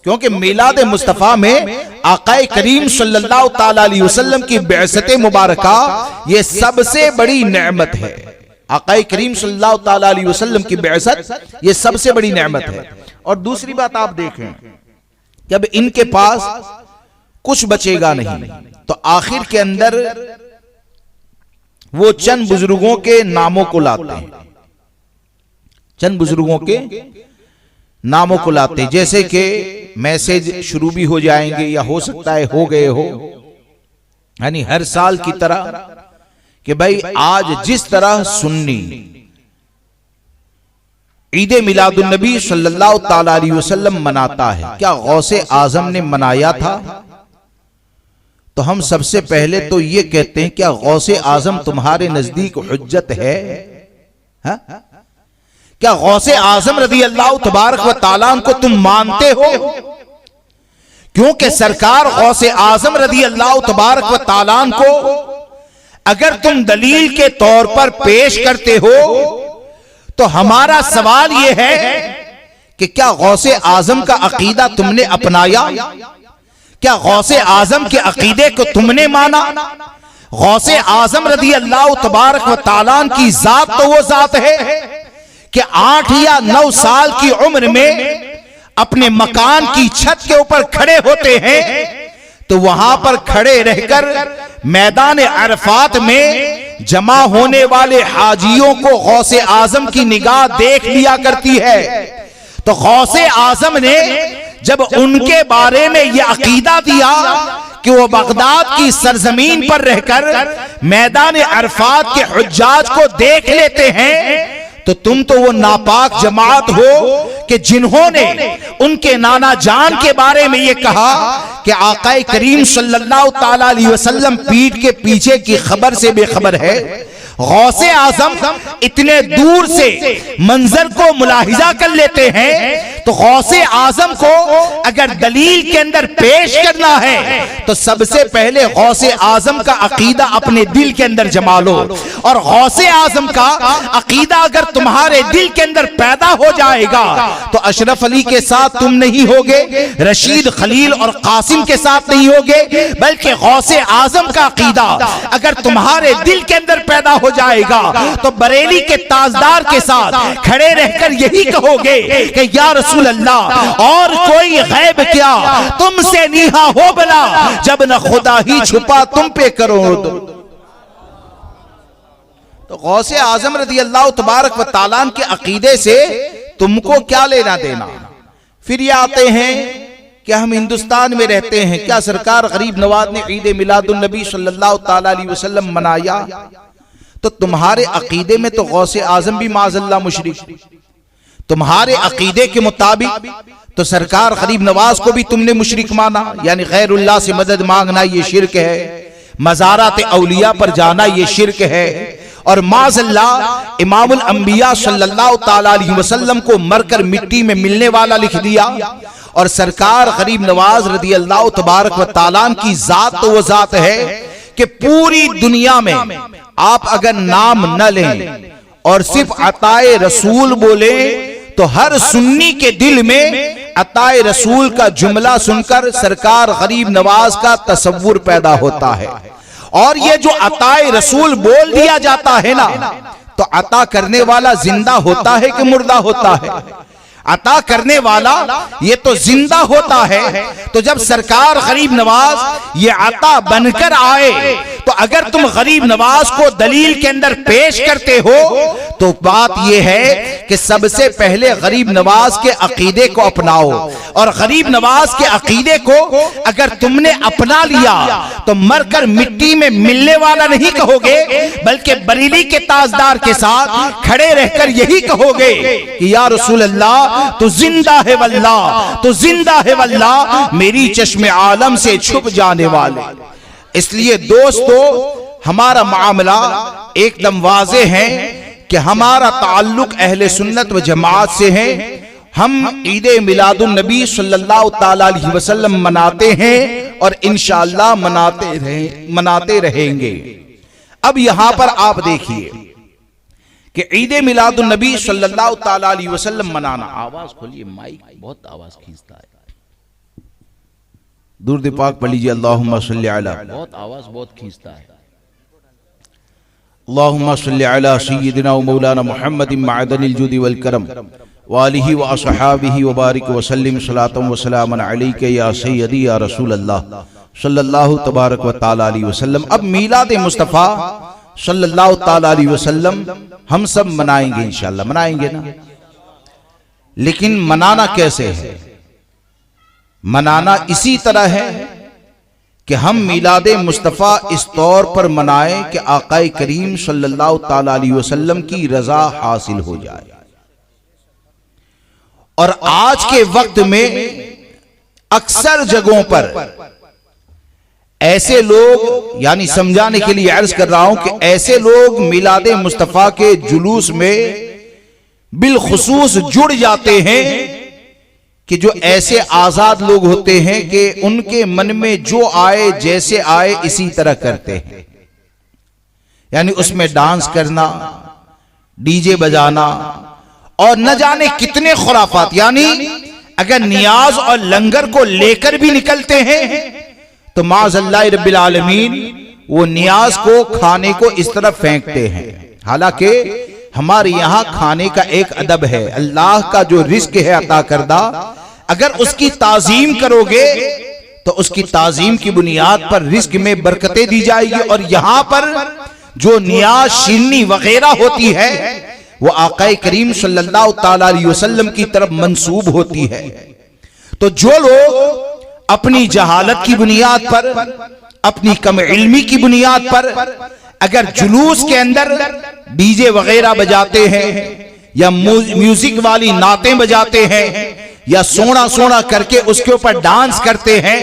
क्योंकि मिलाद मुस्तफ़ा में आकाए करीम सल्लल्लाहु ताला अलैहि वसल्लम की बिअसत मुबारका ये सबसे बड़ी नेमत है। आकाए करीम सल्लल्लाहु ताला अलैहि वसल्लम की बिअसत ये सबसे बड़ी नेमत है। और दूसरी बात आप देखें कि अब इनके पास कुछ बचेगा नहीं, तो आखिर के अंदर वो चंद बुजुर्गों के नामों को लाते हैं, चंद बुजुर्गों के नामों को लाते हैं, जैसे कि मैसेज शुरू भी हो जाएंगे या हो सकता है हो गए हो, यानी हर साल की तरह कि भाई आज जिस तरह सुन्नी ईद मिलादुन नबी सल्लल्लाहु ताला अलैहि वसल्लम मनाता है, क्या गौसे आजम ने मनाया था? तो हम सबसे पहले तो ये कहते हैं क्या गौसे आजम तुम्हारे नजदीक हुज्जत है? हा? क्या गौसे आजम रज़ी अल्लाह तबारक व तआला को तुम मानते हो? क्योंकि सरकार गौसे आजम रज़ी अल्लाह तबारक व तआला को अगर तुम दलील के तौर पर पेश करते हो तो हमारा सवाल यह है कि क्या गौसे आजम का अकीदा तुमने अपनाया? क्या गौसे आजम के अकीदे को तुमने माना? गौसे आजम रज़ी अल्लाह तबारक व तआला की जात तो वो जात है कि 8 या 9 साल की उम्र में अपने मकान की छत के ऊपर खड़े होते हैं तो वहां पर खड़े रहकर मैदान अरफात में जमा होने वाले हाजियों को गौसे आजम की निगाह देख लिया करती है। तो गौसे आजम ने जब उनके बारे में यह अकीदा दिया कि वो बगदाद की सरजमीन पर रहकर मैदान अरफात के हुज्जाज को देख लेते हैं, तो तुम तो वो नापाक जमात हो कि जिन्होंने उनके नाना जान के बारे में ये कहा कि आकाए करीम सल्लल्लाहु ताला अलैहि वसल्लम पीठ के पीछे की खबर से बेखबर है। गौसे आजम इतने दूर से मंजर को मुलाहिजा कर लेते हैं, तो गौसे आजम को अगर दलील के अंदर पेश करना है तो सबसे पहले गौसे आजम का अकीदा अपने दिल के अंदर जमा लो। और गौसे आजम का अकीदा अगर तुम्हारे दिल के अंदर पैदा हो जाएगा तो अशरफ अली के साथ तुम नहीं होगे, रशीद खलील और कासिम के साथ नहीं होगे, बल्कि गौसे आजम का अकीदा अगर तुम्हारे दिल के अंदर पैदा हो जाएगा तो बरेली के ताजदार के साथ खड़े रहकर यही कहोगे कि या रसूल अल्लाह और कोई गैब क्या तुमसे नीहा हो बला, जब न खुदा ही छुपा तुम पे करो। तो गौसे आजम रज़ी अल्लाह तबारक व तआला के अकीदे से तुमको क्या लेना देना? फिर ये आते हैं कि हम हिंदुस्तान में रहते हैं, क्या सरकार गरीब नवाज ने ईद मिलादुन नबी सल्लल्लाहु ताला अलैहि वसल्लम मनाया? तो तुम्हारे अकीदे में तो गौसे आजम भी माज़अल्लाह मुशरिक, तुम्हारे अकीदे के मुताबिक तो सरकार गरीब नवाज को भी तुमने मुशरिक माना, यानी गैरुल्लाह से मदद मांगना ये शिरक है, मज़ारात औलिया पर जाना ये शिरक है। और माज़अल्लाह इमामुल अंबिया सल्लल्लाहु ताला अलैहि वसल्लम को मरकर मिट्टी में मिलने वाला लिख दिया। और सरकार गरीब नवाज रज़ी अल्लाह तबारक व तआला की जात तो वो जात है कि पूरी दुनिया में आप अगर नाम न लें और सिर्फ अताए रसूल बोले तो हर सुन्नी के दिल में अताए रसूल का जुमला सुनकर सरकार गरीब नवाज का तसव्वुर पैदा होता है। और ये जो अताए रसूल बोल दिया जाता है ना, तो अता करने वाला जिंदा होता है कि मुर्दा होता है? अता करने वाला ये तो जिंदा होता है। तो जब सरकार गरीब नवाज ये अता बनकर आए तो अगर तुम गरीब नवाज को दलील के अंदर पेश करते हो तो बात यह है कि सबसे पहले गरीब नवाज के अकीदे को अपनाओ। और गरीब नवाज के अकीदे को अगर तुमने अपना लिया तो मरकर मिट्टी में मिलने वाला नहीं कहोगे, बल्कि बरेली के ताजदार के साथ खड़े रहकर यही कहोगे कि या रसूल अल्लाह तो जिंदा है वल्लाह, तो जिंदा है वल्लाह, मेरी चश्मे आलम से छुप जाने वाले। इसलिए दोस्तों हमारा मामला एकदम वाज़े है कि हमारा ताल्लुक अहले सुन्नत व जमात से है। हम ईद मिलादुन नबी सल्लल्लाहु ताला अलैहि वसल्लम मनाते हैं और इंशाअल्लाह मनाते रहेंगे। अब यहां पर आप देखिए कि ईद मिलादुन नबी सल्लल्लाहु ताला अलैहि वसल्लम मनाना, आवाज खोलिए, माइक बहुत आवाज खींचता है। दुरूद पाक पढ़ लीजिए। अल्लाहुम्मा सल्ली अला, बहुत आवाज बहुत खींचता है। अल्लाहुम्मा सल्ली अला सय्यिदिना व मौलाना मुहम्मदिन मअदनिल जुदी वल करम व आलिहि व अस्हाबिहि व बारिक व सल्लिम सलातन व सलामन अलैका या सय्यदी या रसूल अल्लाह सल्लल्लाहु तबारक व तआला अलैहि वसल्लम। अब मीलाद मुस्तफ़ा सल्लल्लाहु तआला अलैहि वसल्लम हम सब मनाएंगे, इंशाअल्लाह मनाएंगे ना। लेकिन मनाना कैसे है? मनाना इसी तरह है कि हम मीलाद मुस्तफ़ा इस तौर पर मनाएं कि आकाए करीम सल्लल्लाहु तआला अलैहि वसल्लम की रजा हासिल हो जाए। और आज के वक्त में अक्सर जगहों पर ऐसे लोग, यानी समझाने के लिए अर्ज कर रहा हूं कि ऐसे लोग मीलाद मुस्तफ़ा के जुलूस में बिलखुसूस जुड़ जाते हैं कि जो ऐसे आजाद लोग होते हैं कि उनके मन में जो आए जैसे आए इसी तरह करते हैं। यानी उसमें डांस करना, डीजे बजाना और न जाने कितने खुराफात। यानी अगर नियाज और लंगर को लेकर भी निकलते हैं तो माज़अल्लाह रब्बिल आलमीन वो नियाज को, खाने को इस तरफ फेंकते हैं। हालांकि हमारे यहां खाने का एक अदब है। अल्लाह का जो रिस्क है अता करदा, अगर उसकी ताजीम करोगे तो उसकी ताजीम की बुनियाद पर रिस्क में बरकतें दी जाएगी। और यहां पर जो नियाज, शीरनी वगैरह होती है वो आकाए करीम सल्लल्लाहु तआला अलैहि वसल्लम की तरफ मंसूब होती है। तो जो लोग अपनी जहालत की बुनियाद पर, अपनी कम इल्मी की बुनियाद पर अगर जुलूस के अंदर डीजे वगैरह बजाते हैं या म्यूजिक वाली नातें बजाते हैं या सोना सोना करके उसके ऊपर डांस करते हैं,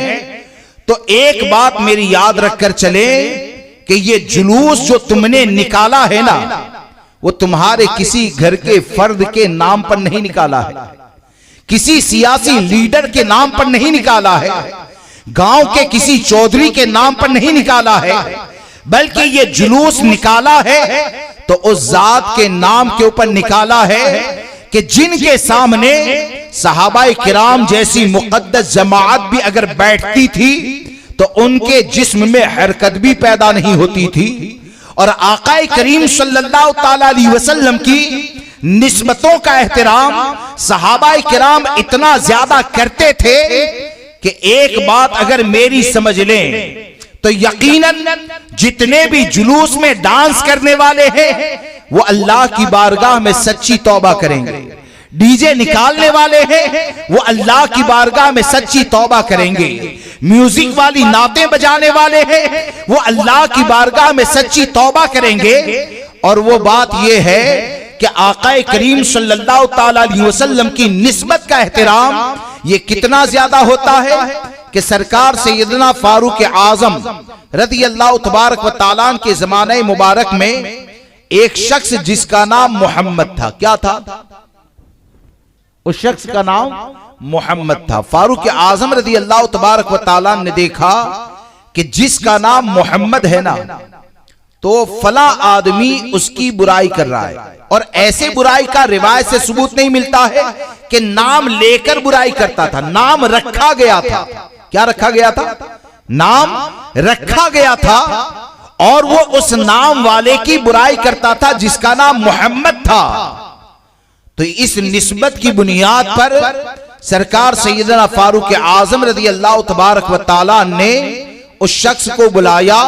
तो एक बात मेरी याद रखकर चले कि ये जुलूस जो तुमने निकाला है ना, वो तुम्हारे किसी घर के फर्द के नाम पर नहीं निकाला है, किसी सियासी लीडर के नाम पर नहीं निकाला है, गांव के किसी चौधरी के नाम पर नहीं निकाला है, बल्कि ये जुलूस निकाला है तो उस जात के नाम के ऊपर निकाला है कि जिनके सामने सहाबाए किराम जैसी मुकद्दस जमात भी अगर बैठती थी तो उनके जिस्म में हरकत भी पैदा नहीं होती थी। और आकाए करीम सल्लल्लाहु तआला अलैहि वसल्लम की निस्बतों का एहतराम सहाबाए किराम इतना ज्यादा करते थे कि एक बात अगर मेरी समझ लें तो यकीनन जितने भी जुलूस में डांस करने वाले हैं वो अल्लाह की बारगाह में सच्ची तौबा करेंगे। डीजे निकालने वाले हैं वो अल्लाह की बारगाह में सच्ची तौबा करेंगे। म्यूजिक वाली नातें बजाने वाले हैं वो अल्लाह की बारगाह में सच्ची तौबा करेंगे। और वो बात ये है कि आकाए करीम सल्लल्लाहु तआला अलैहि वसल्लम की निस्बत का एहतराम ये कितना ज्यादा होता है कि सरकार सैयदना फारूक आजम रज़ियल्लाहु तबारक व तआला के जमाने मुबारक में एक शख्स जिसका नाम मोहम्मद था, क्या था? उस शख्स का नाम मोहम्मद था। फारूक आजम रज़ियल्लाहु तबारक व तआला ने देखा कि जिसका नाम मोहम्मद है ना, तो फला आदमी उसकी बुराई कर रहा है। और ऐसे बुराई का रिवायत से सबूत नहीं मिलता है कि नाम लेकर बुराई करता था, नाम रखा गया था। क्या रखा गया था? नाम रखा गया था और वो उस नाम वाले की बुराई करता था जिसका नाम मोहम्मद था। तो इस निस्बत की बुनियाद पर सरकार सैयदना फारूक आजम रज़ियल्लाहु तबारक व तआला ने उस शख्स को बुलाया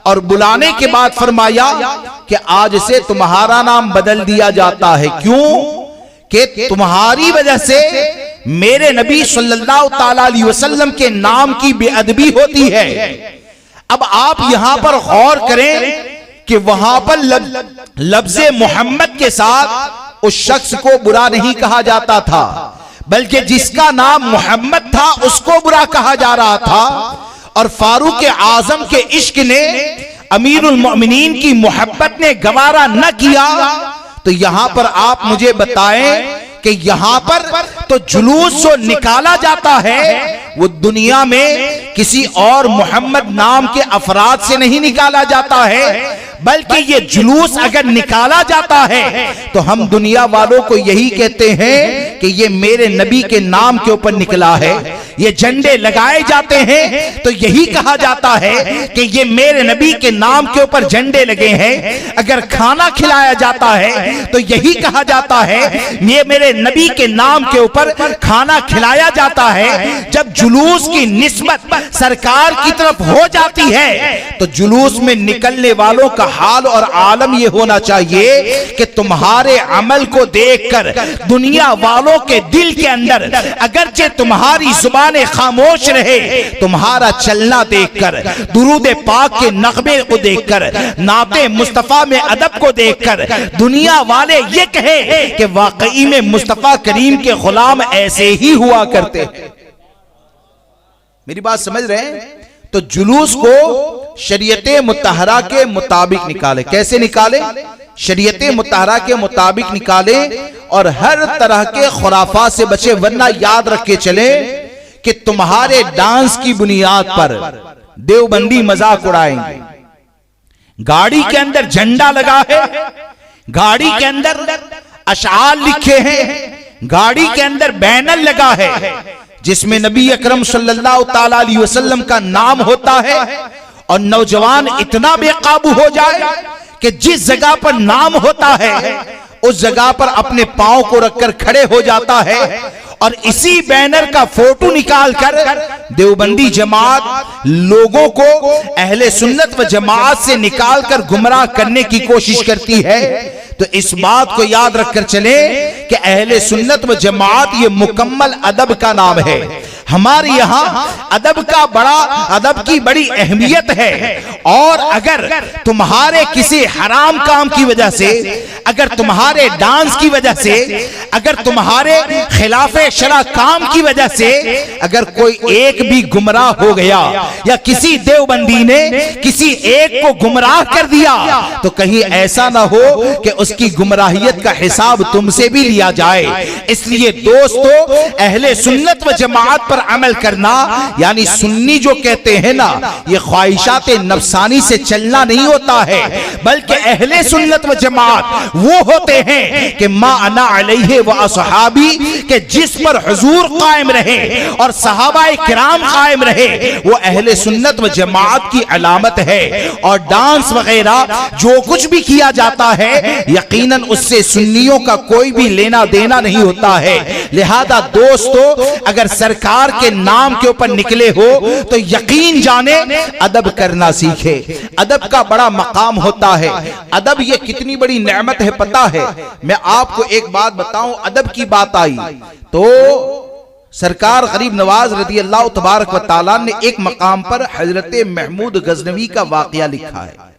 और बुलाने के बाद फरमाया कि आज से तुम्हारा नाम बदल दिया जाता है। क्यों? कि तुम्हारी वजह से मेरे नबी सल्लल्लाहु तआला अलैहि वसल्लम के नाम की बेअदबी होती है। अब आप यहां पर गौर करें कि वहां पर लफ्ज़े मोहम्मद के साथ उस शख्स को बुरा नहीं कहा जाता था, बल्कि जिसका नाम मोहम्मद था उसको बुरा कहा जा रहा था। और फारूक आजम के इश्क ने, अमीरुल मोमिनीन की मोहब्बत ने गवारा न किया। तो यहां पर आप मुझे बताएं कि यहां पर तो जुलूस जो निकाला जाता है वो दुनिया में किसी और मोहम्मद नाम के अफराद से नहीं निकाला जाता है, बल्कि ये जुलूस अगर निकाला जाता है तो हम दुनिया वालों को यही कहते हैं कि ये मेरे नबी के नाम के ऊपर निकला है, ये झंडे लगाए जाते हैं तो यही कहा जाता है कि ये मेरे नबी के नाम के ऊपर झंडे लगे हैं। अगर खाना खिलाया जाता है तो यही कहा जाता है ये मेरे नबी के नाम के ऊपर खाना खिलाया जाता है। जब जुलूस की निस्बत सरकार की तरफ हो जाती है तो जुलूस में निकलने वालों का हाल और आलम यह होना चाहिए कि तुम्हारे अमल को देखकर दुनिया वालों के दिल के अंदर अगरचे तुम्हारी जुबानें खामोश रहे, तुम्हारा चलना देखकर, दुरूद पाक के नगमे को देखकर, नाते मुस्तफा में अदब को देखकर दुनिया वाले ये कहे कि वाकई में मुस्तफा करीम के गुलाम ऐसे ही हुआ करते हैं। मेरी बात समझ रहे हैं? तो जुलूस को शरीयत मुतहरा के मुताबिक निकाले। कैसे निकाले? शरीयत मुतहरा के मुताबिक निकाले और हर तरह के खुराफात से बचे, वरना याद रख के चले कि तुम्हारे डांस की बुनियाद पर देवबंदी मजाक उड़ाएंगे। गाड़ी के अंदर झंडा लगा है, गाड़ी के अंदर अशआर लिखे हैं, गाड़ी के अंदर बैनर लगा है जिसमें नबी अकरम सल्लल्लाहु ताला अलैहि वसल्लम का नाम होता है, और नौजवान इतना बेकाबू हो जाए कि जिस जगह पर नाम होता है उस जगह पर अपने पांव को रखकर खड़े हो जाता है और इसी बैनर का फोटो निकालकर देवबंदी जमात लोगों को अहले सुन्नत व जमात से निकालकर गुमराह करने की कोशिश करती है। तो इस बात को याद रखकर चले कि अहले सुन्नत व जमात ये मुकम्मल अदब का नाम है। हमारे यहाँ अदब की बड़ी अहमियत है, और अगर तुम्हारे किसी हराम काम की वजह से, अगर तुम्हारे डांस की वजह से, अगर तुम्हारे खिलाफे शरा काम की वजह से अगर कोई एक भी गुमराह हो गया या किसी देवबंदी ने किसी एक को गुमराह कर दिया तो कहीं ऐसा ना हो कि उसकी गुमराहियत का हिसाब तुमसे भी लिया जाए। इसलिए दोस्तों, अहले सुन्नत व जमात पर अमल करना, यानी सुन्नी जो कहते हैं ना, ये ख्वाहिशात नफसानी से चलना नहीं होता है, बल्कि अहले सुन्नत व जमात वो होते हैं कि मा अना अलैहि व असहाबी, के जिस पर हुजूर कायम रहे और सहाबाए किराम कायम रहे, वो अहले सुन्नत व जमात की अलामत है। और डांस वगैरह जो कुछ भी किया जाता है यकीनन उससे सुन्नियों का कोई भी लेना देना नहीं होता है। लिहाजा दोस्तों, अगर सरकार के नाम के ऊपर निकले हो तो यकीन जाने अदब करना सीखे। अदब का बड़ा मकाम होता है। अदब ये कितनी बड़ी नेमत है पता है? मैं आपको एक बात बताऊं, अदब की बात आई तो सरकार गरीब नवाज रज़ी अल्लाह तबारक व तआला ने एक मकाम पर हजरत महमूद गजनवी का वाकया लिखा है।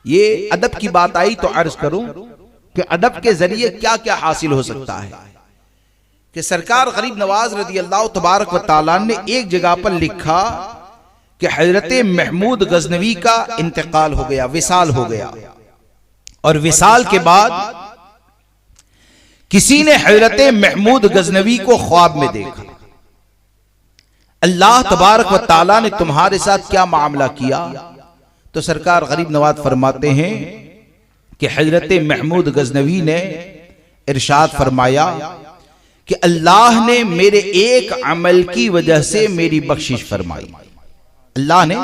ये अदब की बात आई तो अर्ज करूं कि अदब के जरिए क्या क्या हासिल हो सकता है। कि सरकार गरीब नवाज रज़ी अल्लाह तबारक व तआला ने एक जगह पर लिखा कि हजरत महमूद गजनवी का इंतकाल हो गया, विसाल हो गया, और विसाल के बाद किसी ने हजरत महमूद गजनवी को ख्वाब में देखा। अल्लाह तबारक व तआला ने तुम्हारे साथ क्या मामला किया? तो सरकार गरीब नवाज फरमाते हैं कि हजरत महमूद गजनवी ने इरशाद फरमाया कि अल्लाह ने मेरे एक अमल की वजह से मेरी बख्शिश फरमाई। अल्लाह ने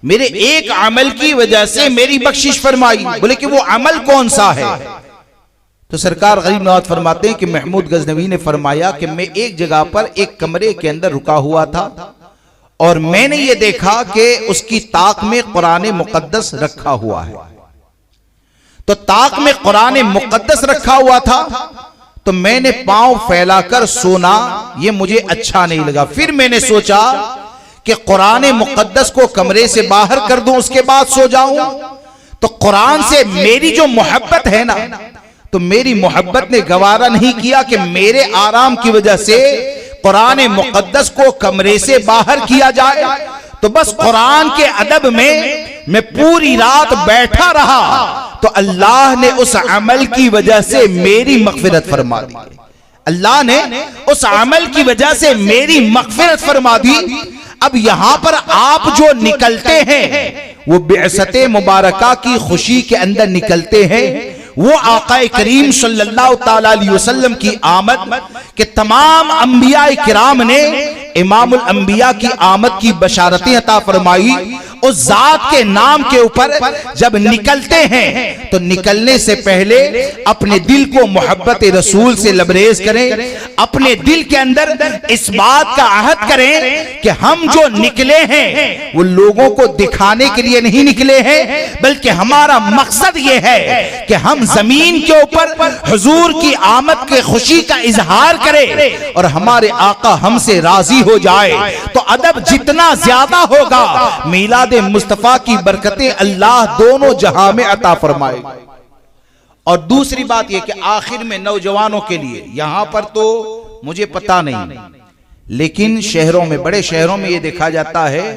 मेरे एक अमल की वजह से मेरी बख्शिश फरमाई। बोले कि वो अमल कौन सा है? तो सरकार गरीब नवाज फरमाते हैं कि महमूद गजनवी ने फरमाया कि मैं एक जगह पर एक कमरे के अंदर रुका हुआ था और मैंने ये देखा कि उसकी ताक में कुरान मुकद्दस रखा हुआ है। तो ताक में कुरान मुकद्दस रखा हुआ था तो मैंने पांव फैलाकर सोना, ये मुझे अच्छा नहीं लगा। फिर मैंने सोचा कि कुरान मुकद्दस को कमरे से बाहर कर दूं, उसके बाद सो जाऊं। तो कुरान से मेरी जो मोहब्बत है ना, तो मेरी मोहब्बत ने गवारा नहीं किया कि मेरे आराम की वजह से कुरान मुकद्दस को कमरे से बाहर किया जाए। तो बस कुरान के अदब में मैं पूरी रात बैठा रहा, तो अल्लाह ने उस अमल की वजह से मेरी मग़फ़िरत फरमा दी। अल्लाह ने उस अमल की वजह से मेरी मग़फ़िरत फरमा दी। अब यहां पर आप जो निकलते हैं वो बिअसते मुबारका की खुशी के अंदर निकलते हैं। वो आक़ाए करीम सल्लल्लाहु ताला अलैहि वसल्लम की आमद के तमाम अंबिया किराम ने इमामुल अंबिया की आमद की बशारतें अता फरमाई, उस जात के नाम के ऊपर जब निकलते हैं तो निकलने से पहले अपने दिल को मोहब्बत रसूल से लबरेज करें, अपने दिल के अंदर इस बात का अहद करें कि हम जो निकले हैं वो लोगों को दिखाने के लिए नहीं निकले हैं, बल्कि हमारा मकसद ये है कि हम जमीन के ऊपर हुजूर की आमद के खुशी का इजहार करें और हमारे आका हमसे राजी हो जाए। तो अदब जितना ज्यादा होगा, मिलाद मुस्तफा की बरकतें अल्लाह दोनों जहां में अता फरमाए। और दूसरी बात यह कि आखिर में नौजवानों के लिए, यहां पर तो मुझे पता नहीं, लेकिन शहरों में, बड़े शहरों में यह देखा जाता है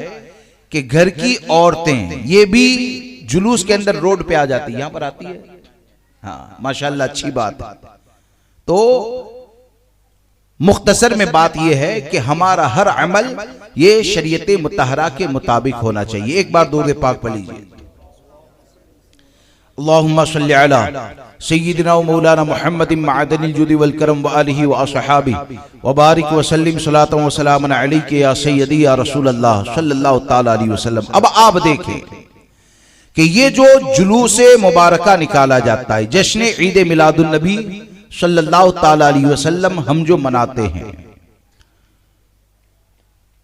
कि घर की औरतें ये भी जुलूस के अंदर रोड पे आ जाती है। यहां पर आती है, हाँ माशाल्लाह, अच्छी बात है। तो मुख्तसर में बात यह है कि हमारा हर अमल ये शरीयत मुतहरा के मुताबिक होना चाहिए। एक बार दुरूद पाक पढ़ लीजिए। अल्लाहुम्मा सल्ली अला सय्यिदिना व मौलाना मुहम्मदिन मअदनिल जुदी वल करम व आलिहि व असहाबी व बारिक व सल्लिम सलातन व सलामन अलैका या सय्यदी या रसूल अल्लाह सल्लल्लाहु तआला अलैहि वसल्लम। अब आप देखें कि ये जो जुलूस मुबारका निकाला जाता है, जश्न ईद मिलादुन नबी सल्लल्लाहु तआला अलैहि वसल्लम हम जो मनाते हैं,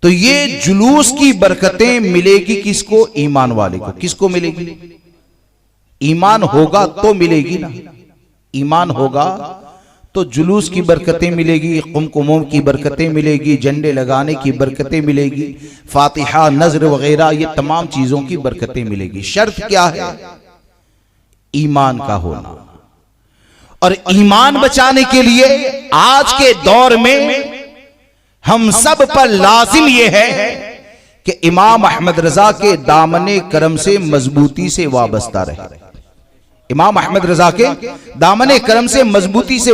तो ये जुलूस की बरकतें मिलेगी किसको? ईमान वाले को। किसको मिलेगी? ईमान होगा तो मिलेगी ना। ईमान होगा तो जुलूस की बरकतें मिलेगी, कुमकुमों की बरकतें मिलेगी, झंडे लगाने की बरकतें मिलेगी, फातिहा, नजर वगैरह ये तमाम चीजों की बरकतें मिलेगी। शर्त क्या है? ईमान का होना। और ईमान बचाने के लिए आज के दौर में हम सब पर लाजिम यह है कि इमाम अहमद रजा के दामने करम से मजबूती से वाबस्ता रहे। इमाम अहमद रजा के दामने करम से मजबूती से